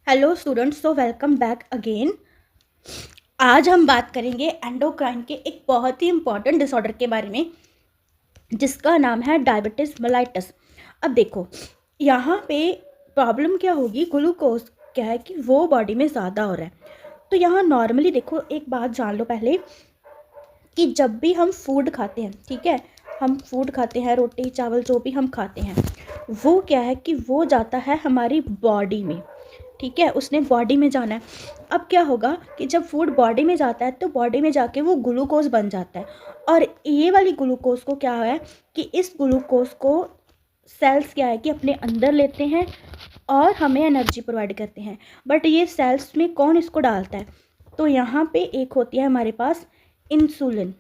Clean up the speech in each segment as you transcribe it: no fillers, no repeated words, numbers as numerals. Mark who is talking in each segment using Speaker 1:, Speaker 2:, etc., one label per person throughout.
Speaker 1: Hello students, so welcome back again. आज हम बात करेंगे एंडोक्राइन के एक बहुत ही इंपॉर्टेंट डिसऑर्डर के बारे में जिसका नाम है डायबिटीज मेलाइटस। अब देखो यहाँ पे प्रॉब्लम क्या होगी, ग्लूकोज क्या है कि वो बॉडी में ज़्यादा हो रहा है। तो यहाँ नॉर्मली देखो, एक बात जान लो पहले कि जब भी हम फूड खाते हैं, ठीक है, हम फूड खाते हैं, रोटी चावल जो भी हम खाते हैं, वो क्या है कि वो जाता है हमारी बॉडी में। ठीक है, उसने बॉडी में जाना है। अब क्या होगा कि जब फूड बॉडी में जाता है तो बॉडी में जाके वो ग्लूकोज बन जाता है। और ये वाली ग्लूकोज को क्या है कि इस ग्लूकोज को सेल्स क्या है कि अपने अंदर लेते हैं और हमें एनर्जी प्रोवाइड करते हैं। बट ये सेल्स में कौन इसको डालता है? तो यहाँ पे एक होती है हमारे पास इंसुलिन।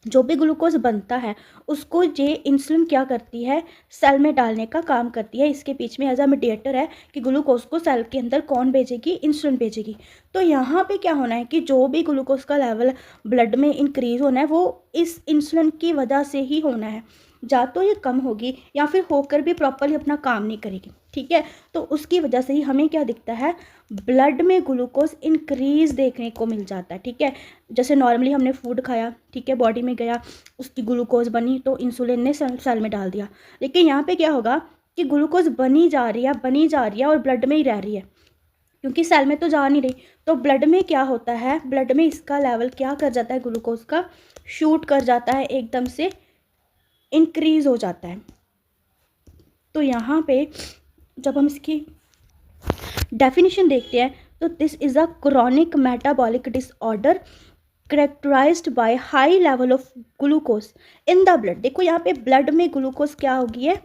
Speaker 1: जो भी ग्लूकोज बनता है उसको ये इंसुलिन क्या करती है, सेल में डालने का काम करती है। इसके बीच में एज अ मीडिएटर है कि ग्लूकोज को सेल के अंदर कौन भेजेगी, इंसुलिन भेजेगी। तो यहाँ पे क्या होना है कि जो भी ग्लूकोज का लेवल ब्लड में इंक्रीज होना है वो इस इंसुलिन की वजह से ही होना है। या तो ये कम होगी या फिर होकर भी प्रॉपरली अपना काम नहीं करेगी। ठीक है, तो उसकी वजह से ही हमें क्या दिखता है, ब्लड में ग्लूकोज इंक्रीज देखने को मिल जाता है। ठीक है, जैसे नॉर्मली हमने फूड खाया, ठीक है, बॉडी में गया, उसकी ग्लूकोज बनी तो इंसुलिन ने सेल में डाल दिया। लेकिन यहाँ पे क्या होगा कि ग्लूकोज बनी जा रही है और ब्लड में ही रह रही है, क्योंकि सेल में तो जा नहीं रही। तो ब्लड में क्या होता है, ब्लड में इसका लेवल क्या कर जाता है, ग्लूकोज का शूट कर जाता है, एकदम से इंक्रीज हो जाता है। तो यहाँ पे जब हम इसकी डेफिनेशन देखते हैं तो this is a chronic metabolic disorder characterized by high level of glucose in the blood. देखो यहाँ पे ब्लड में ग्लूकोज क्या हो गई है,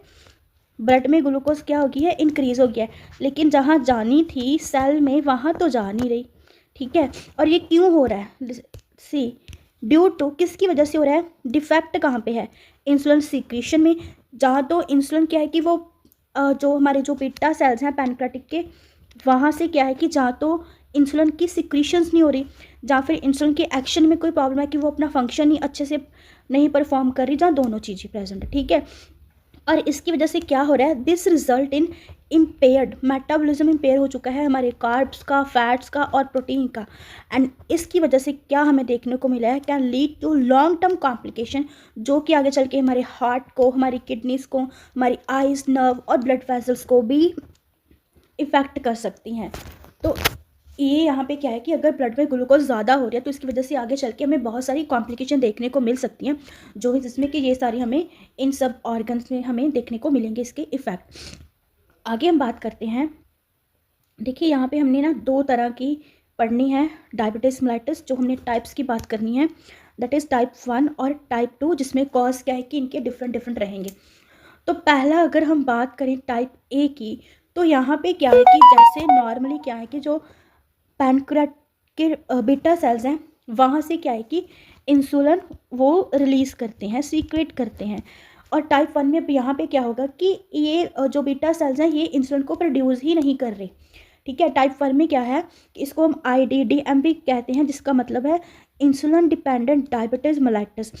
Speaker 1: ब्लड में ग्लूकोज क्या हो गई है, इंक्रीज हो गया है। लेकिन जहाँ जानी थी सेल में वहाँ तो जा नहीं रही। ठीक है, और ये क्यों हो रहा है, सी ड्यू टू, किसकी वजह से हो रहा है, डिफेक्ट कहाँ पे है, इंसुलिन सीक्रेशन में। जहाँ तो इंसुलिन क्या है कि वो जो हमारे जो बीटा सेल्स हैं पैनक्रेटिक के, वहाँ से क्या है कि जहाँ तो इंसुलिन की सिक्रीशंस नहीं हो रही, जहाँ फिर इंसुलिन के एक्शन में कोई प्रॉब्लम है कि वो अपना फंक्शन ही अच्छे से नहीं परफॉर्म कर रही, जहाँ दोनों चीज़ें प्रेजेंट है। ठीक है, और इसकी वजह से क्या हो रहा है, this result in impaired metabolism, empire हो चुका है हमारे कार्ब्स का, फैट्स का और प्रोटीन का। एंड इसकी वजह से क्या हमें देखने को मिला है, can lead to long term complication, जो कि आगे चल के हमारे हार्ट को, हमारी किडनीज को, हमारी आइज, नर्व और ब्लड वेसल्स को भी इफ़ेक्ट कर सकती हैं। तो ये यहाँ पे क्या है कि अगर ब्लड में ग्लूकोज ज़्यादा हो रहा है तो इसकी वजह से आगे चल के हमें बहुत सारी कॉम्प्लिकेशन देखने को मिल सकती हैं, जो है जिसमें कि ये सारी हमें इन सब ऑर्गन्स में हमें देखने को मिलेंगे इसके इफ़ेक्ट। आगे हम बात करते हैं। देखिए यहाँ पे हमने ना दो तरह की पढ़नी है डायबिटीज़ मेलाइटस, जो हमने टाइप्स की बात करनी है, दैट इज़ टाइप 1 और टाइप 2, जिसमें कॉज क्या है कि इनके डिफरेंट डिफरेंट रहेंगे। तो पहला अगर हम बात करें टाइप ए की, तो यहाँ पे क्या है कि जैसे नॉर्मली क्या है कि जो पैनक्रेट के बीटा सेल्स हैं वहाँ से क्या है कि इंसुलिन वो रिलीज़ करते हैं, सीक्रेट करते हैं। और टाइप 1 में यहाँ पे क्या होगा कि ये जो बीटा सेल्स हैं ये इंसुलिन को प्रोड्यूस ही नहीं कर रहे। ठीक है, टाइप 1 में क्या है कि इसको हम IDDM भी कहते हैं, जिसका मतलब है इंसुलिन डिपेंडेंट डायबिटीज़ मेलाइटस।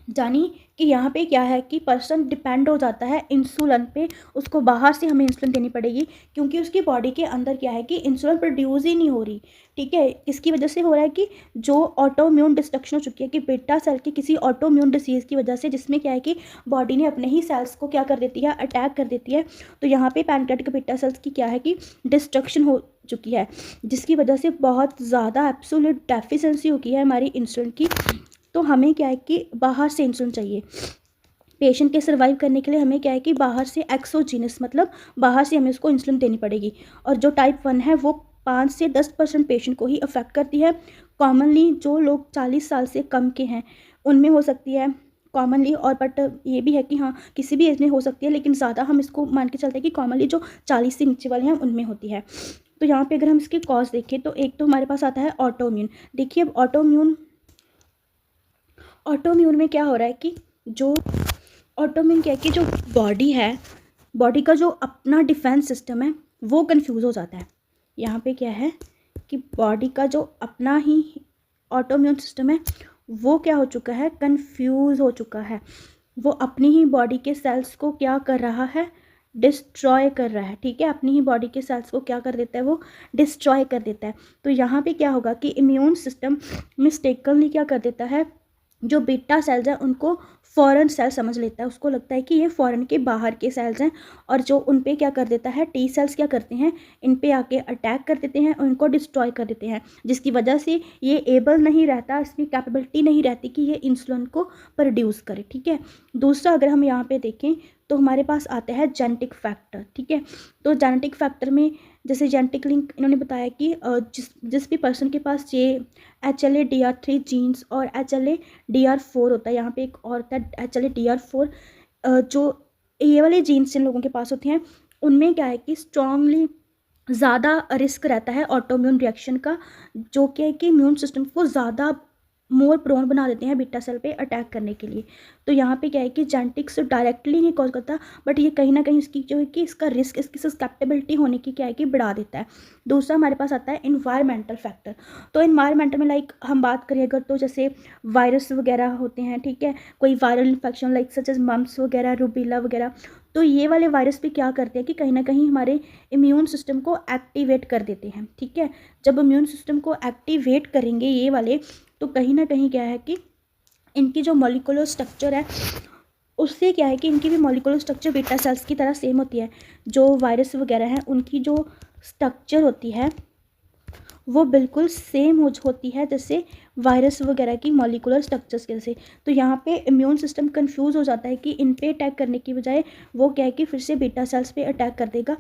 Speaker 1: जानी कि यहाँ पे क्या है कि पर्सन डिपेंड हो जाता है इंसुलिन पे, उसको बाहर से हमें इंसुलिन देनी पड़ेगी, क्योंकि उसकी बॉडी के अंदर क्या है कि इंसुलिन प्रोड्यूस ही नहीं हो रही। ठीक है, इसकी वजह से हो रहा है कि जो ऑटोम्यून डिस्ट्रक्शन हो चुकी है कि बीटा सेल की किसी ऑटोम्यून डिसीज़ की वजह से, जिसमें क्या है कि बॉडी ने अपने ही सेल्स को क्या कर देती है, अटैक कर देती है। तो यहाँ पे पैनक्रेटिक बीटा सेल्स की क्या है कि डिस्ट्रक्शन हो चुकी है, जिसकी वजह से बहुत ज़्यादा एब्सोल्यूट डेफिशिएंसी हो गई है हमारी इंसुलिन की। तो हमें क्या है कि बाहर से इंसुलिन चाहिए पेशेंट के सर्वाइव करने के लिए। हमें क्या है कि बाहर से एक्सोजीनस, मतलब बाहर से हमें उसको इंसुलिन देनी पड़ेगी। और जो टाइप 1 है वो 5 से 10% पेशेंट को ही अफेक्ट करती है। कॉमनली जो लोग 40 साल से कम के हैं उनमें हो सकती है कॉमनली, और बट ये भी है कि हाँ किसी भी एज में हो सकती है, लेकिन ज़्यादा हम इसको मान के चलते हैं कि कॉमनली जो 40 से नीचे वाले हैं उनमें होती है। तो यहाँ पे अगर हम इसके कॉज देखें तो एक तो हमारे पास आता है ऑटोम्यून। देखिए अब ऑटोम्यून में क्या हो रहा है कि जो ऑटोम्यून क्या है कि जो बॉडी है, बॉडी का जो अपना डिफेंस सिस्टम है वो कंफ्यूज हो जाता है। यहाँ पे क्या है कि बॉडी का जो अपना ही ऑटोम्यून सिस्टम है वो क्या हो चुका है, कंफ्यूज हो चुका है। वो अपनी ही बॉडी के सेल्स को क्या कर रहा है, डिस्ट्रॉय कर रहा है, ठीक है, अपनी ही बॉडी के सेल्स को क्या कर देता है, वो डिस्ट्रॉय कर देता है। तो यहाँ पे क्या होगा कि इम्यून सिस्टम मिस्टेकनली क्या कर देता है, जो बीटा सेल्स हैं उनको फॉरेन सेल समझ लेता है, उसको लगता है कि ये फॉरेन के बाहर के सेल्स हैं, और जो उन पे क्या कर देता है, टी सेल्स क्या करते हैं, इन पे आके अटैक कर देते हैं और इनको डिस्ट्रॉय कर देते हैं, जिसकी वजह से ये एबल नहीं रहता, इसकी कैपेबिलिटी नहीं रहती कि ये इंसुलिन को प्रोड्यूस करे, ठीक है। दूसरा अगर हम यहाँ पे देखें तो हमारे पास आता है जेनेटिक फैक्टर, ठीक है। तो जेनेटिक फैक्टर में जैसे जेनेटिक लिंक इन्होंने बताया कि जिस भी पर्सन के पास ये HLA-DR3 जीन्स और HLA-DR4 होता है, यहाँ पे एक और होता है HLA-DR4, जो ये वाले जीन्स जिन लोगों के पास होते हैं उनमें क्या है कि स्ट्रांगली ज़्यादा रिस्क रहता है ऑटोइम्यून रिएक्शन का, जो क्या है कि इम्यून सिस्टम को ज़्यादा मोर प्रोन बना देते हैं बीटा सेल पे अटैक करने के लिए। तो यहाँ पे क्या है कि जेनेटिक्स डायरेक्टली नहीं कॉज करता, बट ये कहीं ना कहीं इसकी जो है कि इसका रिस्क, इसकी सस्केप्टेबिलिटी होने की क्या है कि बढ़ा देता है। दूसरा हमारे पास आता है इन्वायरमेंटल फैक्टर। तो इन्वायरमेंटल में लाइक हम बात करें अगर, तो जैसे वायरस वगैरह होते हैं, ठीक है, कोई viral infection like such as mumps वगैरह, रूबीला वगैरह, तो ये वाले वायरस भी क्या करते हैं कि कहीं ना कहीं हमारे इम्यून सिस्टम को एक्टिवेट कर देते हैं, ठीक है। जब इम्यून सिस्टम को एक्टिवेट करेंगे ये वाले, तो कहीं ना कहीं क्या है कि इनकी जो मॉलिक्यूलर स्ट्रक्चर है उससे क्या है कि इनकी भी मॉलिक्यूलर स्ट्रक्चर बीटा सेल्स की तरह सेम होती है। जो वायरस वगैरह हैं उनकी जो स्ट्रक्चर होती है वो बिल्कुल सेम होती है जैसे वायरस वगैरह की मॉलिक्यूलर स्ट्रक्चर्स के जैसे। तो यहाँ पे इम्यून सिस्टम कंफ्यूज हो जाता है कि इन पे अटैक करने की बजाय वो क्या है कि फिर से बीटा सेल्स पे अटैक कर देगा,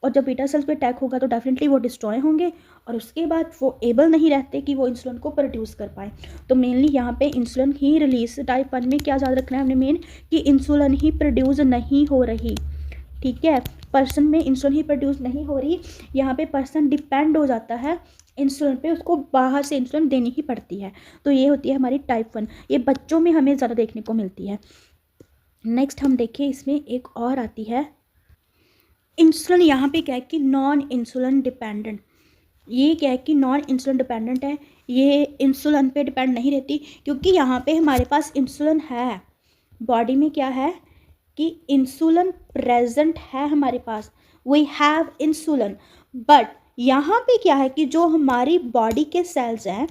Speaker 1: और जब बीटा सेल्स पे अटैक होगा तो डेफिनेटली वो डिस्ट्रॉय होंगे, और उसके बाद वो एबल नहीं रहते कि वो इंसुलिन को प्रोड्यूस कर पाए। तो मेनली यहाँ पे इंसुलिन ही रिलीज, टाइप 1 में क्या याद रखना है हमने मेन, कि इंसुलिन ही प्रोड्यूस नहीं हो रही, ठीक है, पर्सन में इंसुलिन ही प्रोड्यूस नहीं हो रही, यहाँ पे पर्सन डिपेंड हो जाता है इंसुलिन पे, उसको बाहर से इंसुलिन देनी ही पड़ती है। तो ये होती है हमारी टाइप 1, ये बच्चों में हमें ज़्यादा देखने को मिलती है। नेक्स्ट हम देखें, इसमें एक और आती है इंसुलिन, यहाँ पे क्या है कि नॉन इंसुलिन डिपेंडेंट। ये क्या है कि नॉन इंसुलिन डिपेंडेंट है, ये इंसुलिन पे डिपेंड नहीं रहती, क्योंकि यहाँ पे हमारे पास इंसुलिन है, बॉडी में क्या है कि इंसुलिन प्रेजेंट है हमारे पास, वी हैव इंसुलिन। बट यहाँ पे क्या है कि जो हमारी बॉडी के सेल्स हैं,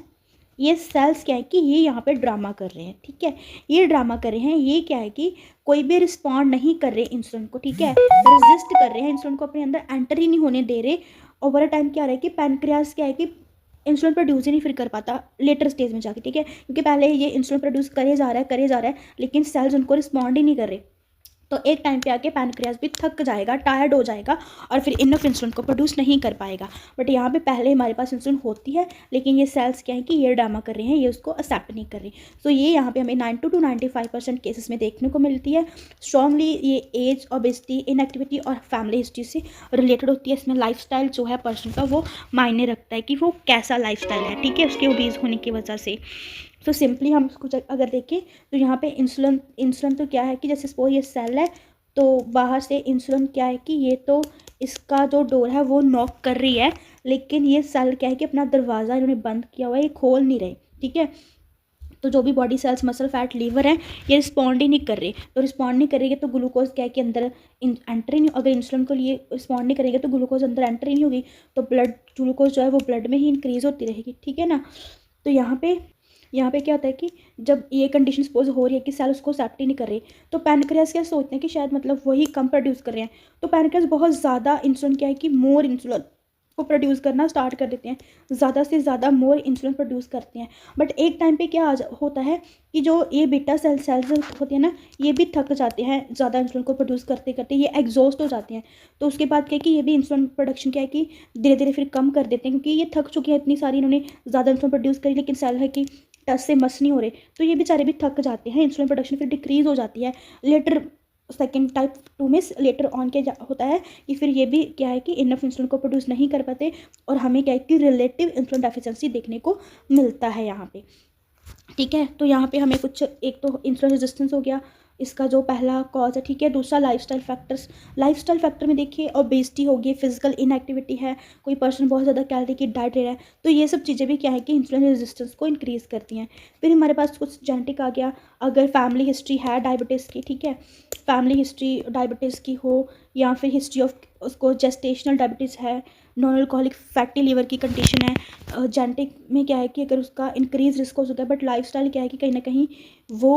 Speaker 1: ये सेल्स क्या है कि ये यहाँ पे ड्रामा कर रहे हैं, ठीक है, ये ड्रामा कर रहे हैं, ये क्या है कि कोई भी रिस्पॉन्ड नहीं कर रहे इंसुलिन को, ठीक है, रेजिस्ट कर रहे हैं, इंसुलिन को अपने अंदर एंटर ही नहीं होने दे रहे। ओवर टाइम क्या रहा है कि पैनक्रियास क्या है कि इंसुलिन प्रोड्यूस ही नहीं फिर कर पाता लेटर स्टेज में जाके, ठीक है, क्योंकि पहले ये इंसुलिन प्रोड्यूस करे जा रहा है, लेकिन सेल्स उनको रिस्पॉन्ड ही नहीं कर रहे। तो एक टाइम पे आके पैनक्रियास भी थक जाएगा, टायर्ड हो जाएगा, और फिर इनफ इंसुलिन को प्रोड्यूस नहीं कर पाएगा। बट यहाँ पे पहले हमारे पास इंसुलिन होती है, लेकिन ये सेल्स क्या है कि ये ड्रामा कर रहे हैं, ये उसको एक्सेप्ट नहीं कर रही। तो ये यहाँ पे हमें 90 to 95% केसेस में देखने को मिलती है। स्ट्रांगली ये एज, ओबेसिटी, इनएक्टिविटी और फैमिली हिस्ट्री से रिलेटेड होती है। इसमें लाइफस्टाइल जो है पर्सन का वो मायने रखता है कि वो कैसा लाइफस्टाइल है, ठीक है, उसके ओबीज होने की वजह से। तो सिंपली हम इसको अगर देखें तो यहाँ पे इंसुलिन तो क्या है कि जैसे सपोज ये सेल है, तो बाहर से इंसुलिन क्या है कि ये तो इसका जो डोर है वो नॉक कर रही है, लेकिन ये सेल क्या है कि अपना दरवाज़ा इन्होंने बंद किया हुआ है, ये खोल नहीं रहे, ठीक है। तो जो भी body cells, muscle, fat, liver है, ये रिस्पॉन्ड ही नहीं कर रहे। तो रिस्पॉन्ड नहीं करेंगे तो ग्लूकोज क्या है कि अंदर एंटर ही नहीं, अगर इंसुलिन को लिए रिस्पॉन्ड नहीं करेंगे तो ग्लूकोज अंदर एंटर ही नहीं होगी, तो ब्लड ग्लूकोज जो है वो ब्लड में ही इंक्रीज होती रहेगी, ठीक है ना। तो यहाँ पे क्या होता है कि जब ये कंडीशन सपोज हो रही है कि सेल उसको एक्सेप्ट ही नहीं कर रही, तो पैनक्रियास क्या सोचते हैं कि शायद मतलब वही कम प्रोड्यूस कर रहे हैं, तो पैनक्रियास बहुत ज़्यादा इंसुलिन क्या है कि मोर इंसुलिन को प्रोड्यूस करना स्टार्ट कर देते हैं, ज़्यादा से ज़्यादा मोर इंसुलिन प्रोड्यूस करते हैं। बट एक टाइम पे क्या होता है कि जो ये बीटा सेल्स होते हैं ना, ये भी थक जाते हैं ज़्यादा इंसुलिन को प्रोड्यूस करते करते, ये एग्जॉस्ट हो जाते हैं। तो उसके बाद क्या है कि ये भी इंसुलिन प्रोडक्शन क्या है कि धीरे धीरे फिर कम कर देते हैं, क्योंकि ये थक चुके हैं, इतनी सारी इन्होंने ज़्यादा इंसुलिन प्रोड्यूस करी, लेकिन सेल है कि टच से मस नहीं हो रहे, तो ये बेचारे भी थक जाते हैं, इंसुलिन प्रोडक्शन फिर डिक्रीज हो जाती है। लेटर सेकेंड टाइप 2 में लेटर ऑन क्या होता है कि फिर ये भी क्या है कि इनफ इंसुलिन को प्रोड्यूस नहीं कर पाते, और हमें क्या है कि रिलेटिव इंसुलिन डेफिशिएंसी देखने को मिलता है यहाँ पे, ठीक है। तो यहाँ पे हमें कुछ, एक तो इंसुलिन रेजिस्टेंस हो गया, इसका जो पहला कॉज है, ठीक है। दूसरा लाइफस्टाइल फैक्टर में देखिए ओबेसिटी होगी, फिजिकल इनएक्टिविटी है, कोई पर्सन बहुत ज़्यादा कैलोरी की डाइट ले रहा है, तो ये सब चीज़ें भी क्या है कि इंसुलिन रेजिस्टेंस को इंक्रीज़ करती हैं। फिर हमारे पास कुछ जेनेटिक आ गया, अगर फैमिली हिस्ट्री है डायबिटीज़ की, ठीक है, फैमिली हिस्ट्री डायबिटीज़ की हो, या फिर हिस्ट्री ऑफ उसको जेस्टेशनल डायबिटीज़ है, नॉन अल्कोहलिक फैटी लीवर की कंडीशन है, जेनेटिक में क्या है कि अगर उसका इंक्रीज रिस्क हो सकता है, बट लाइफस्टाइल क्या है कि कहीं ना कहीं वो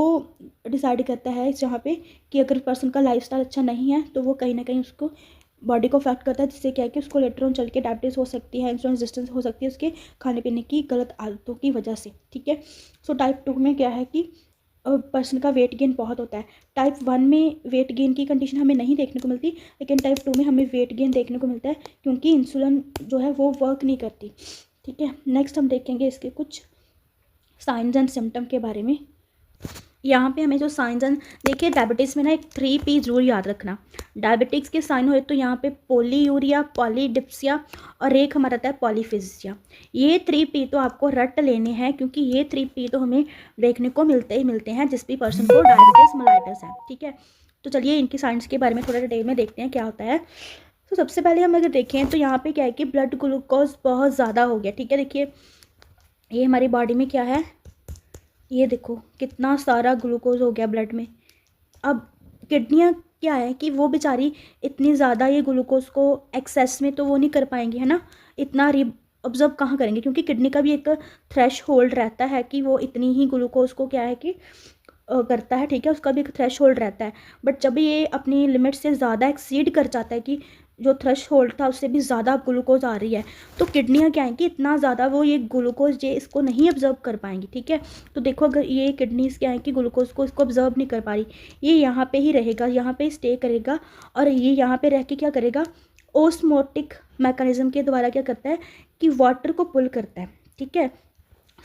Speaker 1: डिसाइड करता है जहाँ पे कि अगर पर्सन का लाइफस्टाइल अच्छा नहीं है तो वो कहीं ना कहीं उसको बॉडी को अफेक्ट करता है, जिससे क्या है कि उसको लेटर ऑन चल के डायबिटीज़ हो सकती है, इंसुलिन रेजिस्टेंस हो सकती है उसके खाने पीने की गलत आदतों की वजह से, ठीक है। सो टाइप 2 में क्या है कि पर्सन का वेट गेन बहुत होता है। टाइप 1 में वेट गेन की कंडीशन हमें नहीं देखने को मिलती, लेकिन टाइप 2 में हमें वेट गेन देखने को मिलता है क्योंकि इंसुलिन जो है वो वर्क नहीं करती, ठीक है। नेक्स्ट हम देखेंगे इसके कुछ साइंस एंड सिम्टम के बारे में। यहाँ पे हमें जो साइंस एंड देखिए, डायबिटीज़ में ना एक 3P जरूर याद रखना। डायबिटिक्स के साइन हुए तो यहाँ पे पोलीयूरिया, पॉलीडिप्सिया और एक हमारा आता है पॉलीफिजिया। ये 3P तो आपको रट लेने हैं क्योंकि ये 3P तो हमें देखने को मिलते ही मिलते हैं जिस भी पर्सन को डायबिटीज़ मेलाइटस है, ठीक है। तो चलिए इनकी साइंस के बारे में थोड़ा डिटेल में देखते हैं क्या होता है। तो सबसे पहले हम अगर देखें तो यहाँ पे क्या है कि ब्लड ग्लूकोज बहुत ज़्यादा हो गया, ठीक है। देखिए ये हमारी बॉडी में क्या है, ये देखो कितना सारा ग्लूकोज हो गया ब्लड में। अब किडनियाँ क्या है कि वो बेचारी इतनी ज़्यादा ये ग्लूकोज को एक्सेस में तो वो नहीं कर पाएंगी, है ना, इतना ऑब्जर्व कहाँ करेंगे, क्योंकि किडनी का भी एक थ्रेश होल्ड रहता है कि वो इतनी ही ग्लूकोज को क्या है कि करता है, ठीक है, उसका भी एक थ्रेश होल्ड रहता है। बट जब ये अपनी लिमिट से ज़्यादा एक्सीड कर जाता है कि जो थ्रेश होल्ड था उससे भी ज़्यादा ग्लूकोज आ रही है, तो किडनियाँ क्या है कि इतना ज़्यादा वो ये ग्लूकोज ये इसको नहीं ऑब्जर्व कर पाएंगी, ठीक है। तो देखो अगर ये किडनीज क्या है कि ग्लूकोज को इसको ऑब्जर्व नहीं कर पा रही, ये यहाँ पे ही रहेगा, यहाँ पे स्टे करेगा और ये यहाँ पे रह के क्या करेगा, ओस्मोटिक मैकेनिज्म के द्वारा क्या करता है कि वाटर को पुल करता है, ठीक है।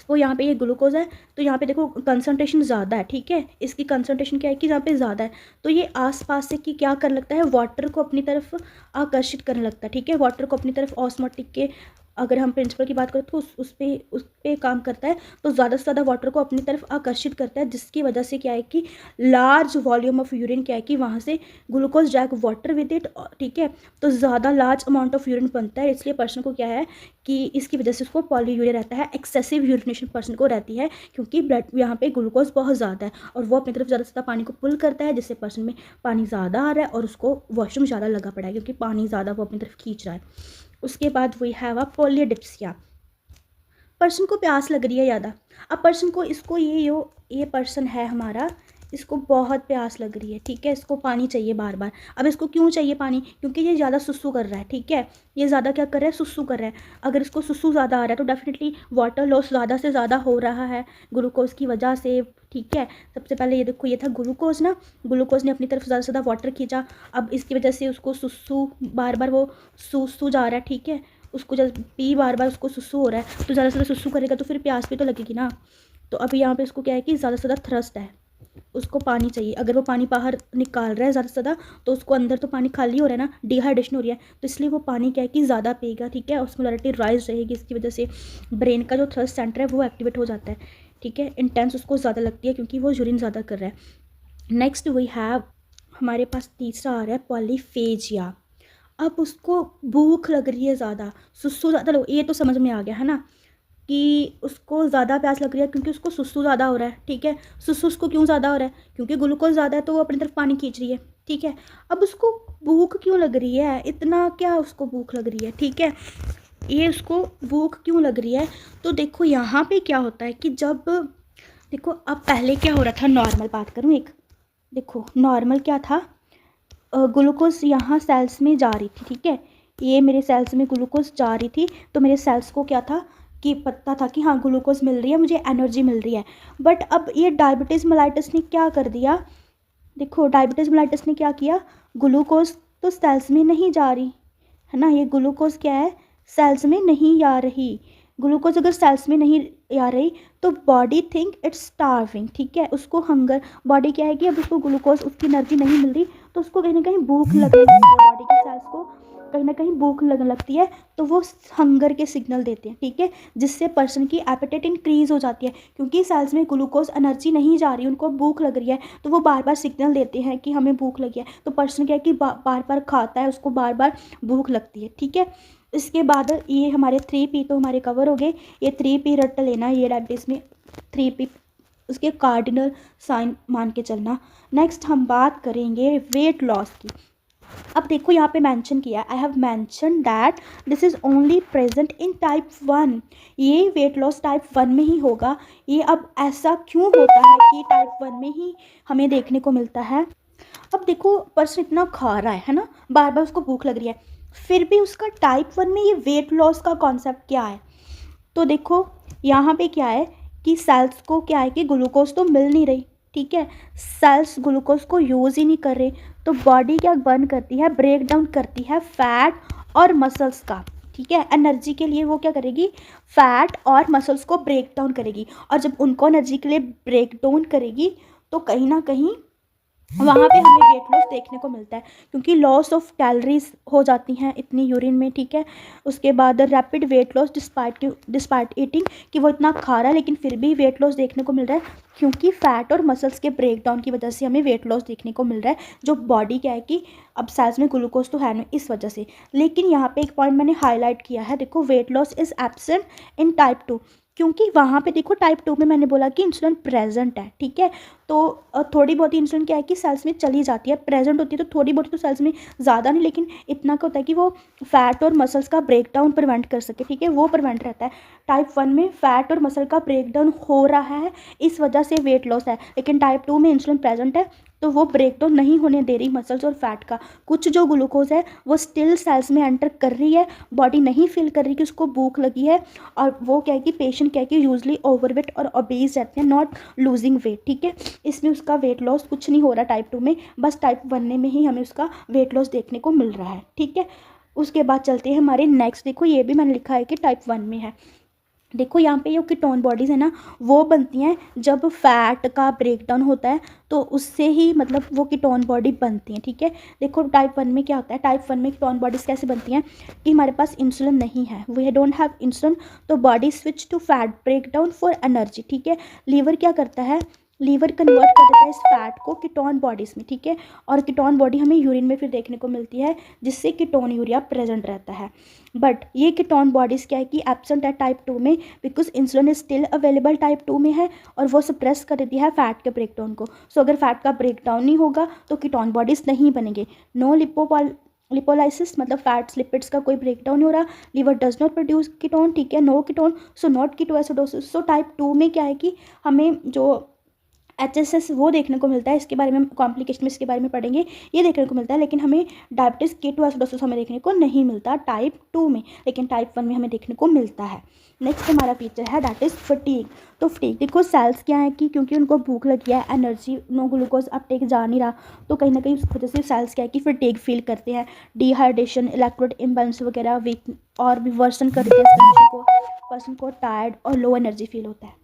Speaker 1: तो यहाँ पे ये ग्लूकोज है तो यहाँ पे देखो कंसंट्रेशन ज़्यादा है, ठीक है, इसकी कंसंट्रेशन क्या है कि यहाँ पे ज़्यादा है, तो ये आसपास से कि क्या करने लगता है, वाटर को अपनी तरफ आकर्षित करने लगता है, ठीक है। वाटर को अपनी तरफ ऑस्मोटिक के अगर हम प्रिंसिपल की बात करें तो उस पे काम करता है, तो ज़्यादा से ज़्यादा वाटर को अपनी तरफ आकर्षित करता है, जिसकी वजह से क्या है कि लार्ज वॉल्यूम ऑफ यूरिन क्या है कि वहाँ से glucose drag water with it, ठीक है। तो ज़्यादा लार्ज अमाउंट ऑफ यूरिन बनता है, इसलिए पर्सन को क्या है कि इसकी वजह से उसको पॉलीयूरिया रहता है, एक्सेसिव यूरिनेशन पर्सन को रहती है क्योंकि ब्लड यहाँ पे ग्लूकोज बहुत ज़्यादा है और वो अपनी तरफ ज़्यादा से ज़्यादा पानी को पुल करता है, जिससे पर्सन में पानी ज़्यादा आ रहा है और उसको वॉशरूम ज़्यादा लगा पड़ा है क्योंकि पानी ज़्यादा वो अपनी तरफ खींच रहा है। उसके बाद we have a polydipsia, person को प्यास लग रही है ज़्यादा। अब पर्सन को इसको ये पर्सन है हमारा, इसको बहुत प्यास लग रही है, ठीक है, इसको पानी चाहिए बार बार। अब इसको क्यों चाहिए पानी, क्योंकि ये ज़्यादा सुसु कर रहा है, ठीक है, ये ज़्यादा क्या कर रहा है, सुसु कर रहा है। अगर इसको सुसु ज़्यादा आ रहा है तो डेफिनेटली वाटर लॉस ज़्यादा से ज़्यादा हो रहा है ग्लूकोज की वजह से, ठीक है। सबसे पहले ये देखो ये था ग्लूकोज ना, ग्लूकोज ने अपनी तरफ ज़्यादा से ज़्यादा वाटर खींचा, अब इसकी वजह से उसको सुसु बार बार वो सुसु जा रहा है, ठीक है, उसको जब पी बार बार उसको सुसु हो रहा है तो ज़्यादा से ज़्यादा सुसु करेगा तो फिर प्यास भी तो लगेगी ना। तो अभी यहाँ पे उसको क्या है कि ज़्यादा से ज़्यादा थ्रस्ट है, उसको पानी चाहिए। अगर वो पानी बाहर निकाल रहा है ज़्यादा से ज़्यादा तो उसको अंदर तो पानी खाली हो रहा है ना, डिहाइड्रेशन हो रही है, तो इसलिए वो पानी क्या है कि ज़्यादा पिएगा, ठीक है, ऑस्मोलैरिटी राइज रहेगी, इसकी वजह से ब्रेन का जो थ्रस्ट सेंटर है वो एक्टिवेट हो जाता है, ठीक है, इंटेंस उसको ज़्यादा लगती है क्योंकि वो यूरिन ज़्यादा कर रहा है। नेक्स्ट वी हैव हमारे पास तीसरा आ रहा है पॉलीफेजिया। अब उसको भूख लग रही है ज़्यादा, सुसु ज़्यादा लो, ये तो समझ में आ गया है ना कि उसको ज़्यादा प्यास लग रही है क्योंकि उसको सुसु ज़्यादा हो रहा है, ठीक है। सुसु उसको क्यों ज़्यादा हो रहा है, क्योंकि ग्लूकोज ज़्यादा है तो वो अपनी तरफ पानी खींच रही है, ठीक है। अब उसको भूख क्यों लग रही है, इतना क्या उसको भूख लग रही है, ठीक है, ये उसको भूख क्यों लग रही है। तो देखो यहाँ पे क्या होता है कि जब देखो अब पहले क्या हो रहा था, नॉर्मल बात करूँ एक, देखो नॉर्मल क्या था, ग्लूकोज यहाँ सेल्स में जा रही थी, ठीक है, ये मेरे सेल्स में ग्लूकोज जा रही थी तो मेरे सेल्स को क्या था कि पता था कि हाँ ग्लूकोज मिल रही है, मुझे एनर्जी मिल रही है। बट अब ये डायबिटीज़ मेलाइटस ने क्या कर दिया, देखो डायबिटीज़ मेलाइटस ने क्या किया, ग्लूकोज तो सेल्स में नहीं जा रही है ना, ये ग्लूकोज क्या है सेल्स में नहीं आ रही, ग्लूकोज अगर सेल्स में नहीं आ रही तो बॉडी थिंक इट्स स्टार्विंग, ठीक है, उसको हंगर, बॉडी क्या है कि अब उसको ग्लूकोज उसकी एनर्जी नहीं मिल रही तो उसको कहीं ना कहीं भूख लगने लगती है, बॉडी की सेल्स को कहीं ना कहीं भूख लगने लगती है तो वो हंगर के सिग्नल देते हैं, ठीक है, जिससे पर्सन की एपेटाइट इंक्रीज हो जाती है क्योंकि सेल्स में ग्लूकोज एनर्जी नहीं जा रही, उनको भूख लग रही है तो वो बार बार सिग्नल देते हैं कि हमें भूख लगी है, तो पर्सन क्या है कि बार बार खाता है, उसको बार बार भूख लगती है, ठीक है। इसके बाद ये हमारे 3P तो हमारे कवर हो गए, ये 3P रट लेना, ये डायबिटीज़ में 3P उसके कार्डिनल साइन मान के चलना। नेक्स्ट हम बात करेंगे वेट लॉस की। अब देखो यहाँ पे मेंशन किया, I have mention that this is only present in type 1। ये वेट लॉस टाइप 1 में ही होगा। ये अब ऐसा क्यों होता है कि टाइप 1 में ही हमें देखने को मिलता है? अब देखो पर्सन इतना खा रहा है ना, बार बार उसको भूख लग रही है, फिर भी उसका टाइप 1 में ये वेट लॉस का कॉन्सेप्ट क्या है? तो देखो यहाँ पे क्या है कि सेल्स को क्या है कि ग्लूकोज तो मिल नहीं रही, ठीक है, सेल्स ग्लूकोज को यूज़ ही नहीं कर रहे, तो बॉडी क्या बर्न करती है, ब्रेक डाउन करती है फैट और मसल्स का, ठीक है। एनर्जी के लिए वो क्या करेगी, फैट और मसल्स को ब्रेक डाउन करेगी, और जब उनको एनर्जी के लिए ब्रेक डाउन करेगी तो कहीं ना कहीं वहाँ पे हमें वेट लॉस देखने को मिलता है, क्योंकि लॉस ऑफ कैलोरीज हो जाती हैं इतनी यूरिन में, ठीक है। उसके बाद rapid weight loss despite eating, कि वो इतना खा रहा है लेकिन फिर भी वेट लॉस देखने को मिल रहा है, क्योंकि फैट और मसल्स के ब्रेकडाउन की वजह से हमें वेट लॉस देखने को मिल रहा है, जो बॉडी क्या है कि अब सेल्स में ग्लूकोज तो है नहीं इस वजह से। लेकिन यहाँ पे एक पॉइंट मैंने हाईलाइट किया है, देखो weight loss is absent in type 2, क्योंकि वहाँ पे देखो टाइप 2 में मैंने बोला कि इंसुलिन प्रेजेंट है, ठीक है। तो थोड़ी बहुत इंसुलिन क्या है कि सेल्स में चली जाती है, प्रेजेंट होती है तो थोड़ी बहुत तो सेल्स में, ज़्यादा नहीं, लेकिन इतना क्या होता है कि वो फैट और मसल्स का ब्रेकडाउन प्रिवेंट कर सके, ठीक है, वो प्रिवेंट रहता है। टाइप 1 में फैट और मसल का ब्रेकडाउन हो रहा है, इस वजह से वेट लॉस है, लेकिन टाइप 2 में इंसुलिन प्रेजेंट है तो वो ब्रेकडाउन नहीं होने दे रही मसल्स और फैट का। कुछ जो ग्लूकोज है वो स्टिल सेल्स में एंटर कर रही है, बॉडी नहीं फील कर रही कि उसको भूख लगी है, और वो क्या है कि पेशेंट क्या है कि यूजली ओवरवेट और ओबीज रहते हैं, नॉट लूजिंग वेट, ठीक है। इसमें उसका वेट लॉस कुछ नहीं हो रहा टाइप 2 में, बस टाइप 1 में ही हमें उसका वेट लॉस देखने को मिल रहा है, ठीक है। उसके बाद चलते हैं हमारे नेक्स्ट, देखो ये भी मैंने लिखा है कि टाइप 1 में है। देखो यहाँ पे जो कीटोन बॉडीज़ है ना, वो बनती हैं जब फैट का ब्रेकडाउन होता है, तो उससे ही मतलब वो कीटोन बॉडी बनती हैं, ठीक है। देखो टाइप 1 में क्या होता है, टाइप 1 में कीटोन बॉडीज़ कैसे बनती हैं कि हमारे पास इंसुलिन नहीं है, वी डोंट हैव इंसुलिन, तो body switch to fat breakdown for energy, ठीक है। लीवर क्या करता है, लीवर कन्वर्ट कर देता है इस फैट को कीटोन बॉडीज़ में, ठीक है, और कीटोन बॉडी हमें यूरिन में फिर देखने को मिलती है, जिससे कीटोन यूरिया प्रेजेंट रहता है। बट ये कीटोन बॉडीज़ क्या है कि एब्सेंट है टाइप 2 में, because insulin is still available type 2 में है, और वो सप्रेस कर देती है फैट के ब्रेकडाउन को। सो अगर फैट का ब्रेकडाउन नहीं होगा तो कीटोन बॉडीज़ नहीं बनेंगे। नो लिपोलाइसिस मतलब फैट्स लिपिड्स का कोई ब्रेकडाउन नहीं हो रहा, liver does not produce ketone, ठीक है, no ketone, so not ketoacidosis. So type 2 में क्या है कि हमें जो HSS वो देखने को मिलता है, इसके बारे में कॉम्प्लिकेशन में इसके बारे में पढ़ेंगे, ये देखने को मिलता है, लेकिन हमें डायबिटीज़ कीटोएसिडोसिस हमें देखने को नहीं मिलता टाइप 2 में, लेकिन टाइप 1 में हमें देखने को मिलता है। नेक्स्ट हमारा फीचर है दैट इज़ फटीग। तो फटीग देखो सेल्स क्या है कि क्योंकि उनको भूख लगी है, एनर्जी नो ग्लूकोज अपटेक जा नहीं रहा, तो कहीं ना कहीं उस वजह से सेल्स क्या है कि फटीग फील करते हैं, डिहाइड्रेशन, इलेक्ट्रोलाइट इम्बैलेंस वगैरह वीक और भी वर्सन कर देते हैं इस कंडीशन को, पर्सन को टायर्ड और लो एनर्जी फील होता है।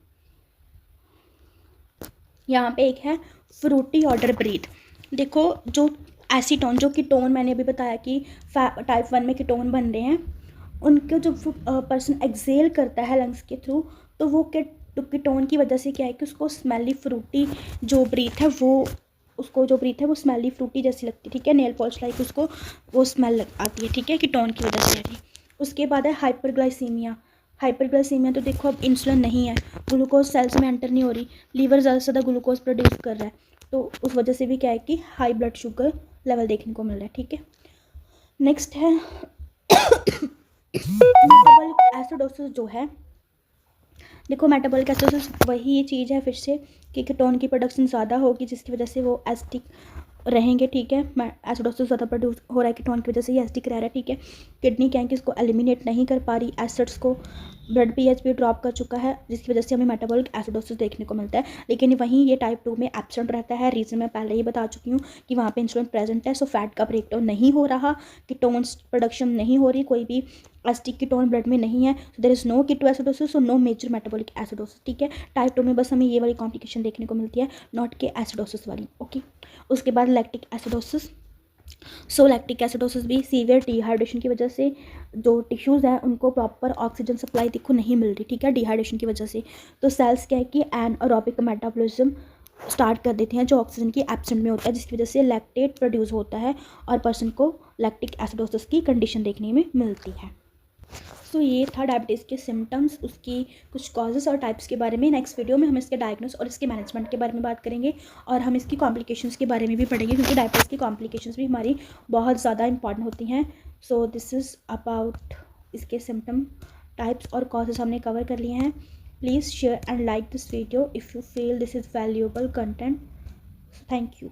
Speaker 1: यहाँ पे एक है फ्रूटी ऑर्डर ब्रीथ। देखो जो एसीटोन, जो कीटोन मैंने अभी बताया कि टाइप 1 में कीटोन बन रहे हैं, उनको जब पर्सन एक्सेल करता है लंग्स के थ्रू, तो वो कीटोन की वजह से क्या है कि उसको स्मेली फ्रूटी जो ब्रीथ है वो स्मेली फ्रूटी जैसी लगती है, ठीक है, नेल पॉलिश लाइक उसको वो स्मेल आती है, ठीक है, कीटोन की वजह से है। उसके बाद है हाइपरग्लाइसीमिया। तो देखो अब इंसुलिन नहीं है, ग्लूकोज सेल्स में एंटर नहीं हो रही, लीवर ज़्यादा से ज़्यादा ग्लूकोज प्रोड्यूस कर रहा है, तो उस वजह से भी क्या है कि हाई ब्लड शुगर लेवल देखने को मिल रहा है, ठीक है। नेक्स्ट है मेटाबॉलिक एसिडोसिस जो है, देखो मेटाबॉलिक एसिडोसिस वही ये चीज़ है फिर से कि कीटोन की प्रोडक्शन ज़्यादा होगी, जिसकी वजह से वो एसिडिक रहेंगे, ठीक है। एसिडोसिस ज़्यादा प्रोड्यूस हो रहा है कीटोन की वजह से, ये एसिडिक रह रहा है, ठीक है। किडनी क्या है कि इसको एलिमिनेट नहीं कर पा रही एसिड्स को, ब्लड पीएच भी ड्रॉप कर चुका है, जिसकी वजह से हमें मेटाबॉलिक एसिडोसिस देखने को मिलता है। लेकिन वहीं ये टाइप 2 में एब्सेंट रहता है, रीज़न मैं पहले ही बता चुकी हूँ कि वहाँ पे इंसुलिन प्रेजेंट है, सो फैट का ब्रेकडाउन नहीं हो रहा, कीटोन्स प्रोडक्शन नहीं हो रही, कोई भी एसिडिक कीटोन ब्लड में नहीं है, so there is no ketoacidosis, so no major metabolic acidosis, ठीक है। टाइप 2 में बस हमें ये वाली कॉम्प्लिकेशन देखने को मिलती है, नॉट के एसिडोसिस वाली, ओके। उसके बाद लैक्टिक एसिडोसिस। सो लैक्टिक एसिडोसिस भी सीवियर डिहाइड्रेशन की वजह से जो टिश्यूज़ हैं उनको प्रॉपर ऑक्सीजन सप्लाई देखो नहीं मिल रही, ठीक है, डिहाइड्रेशन की वजह से। तो सेल्स क्या है कि एनारोबिक मेटाबॉलिज्म स्टार्ट कर देते हैं जो ऑक्सीजन की एब्सेंट में होता है, जिसकी वजह से लैक्टेट प्रोड्यूस होता है और पर्सन को लैक्टिक एसिडोसिस की कंडीशन देखने में मिलती है। सो ये था डायबिटीज़ के सिम्टम्स, उसकी कुछ कॉजेज़ और टाइप्स के बारे में। नेक्स्ट वीडियो में हम इसके डायग्नोस और इसके मैनेजमेंट के बारे में बात करेंगे, और हम इसकी कॉम्प्लिकेशंस के बारे में भी पढ़ेंगे, क्योंकि डायबिटीज़ की कॉम्प्लिकेशंस भी हमारी बहुत ज़्यादा इंपॉर्टेंट होती हैं। सो दिस इज़ अबाउट इसके सिम्टम, टाइप्स और कॉजेज़ हमने कवर कर लिए हैं। Please share and like this video if you feel this is valuable content. Thank you.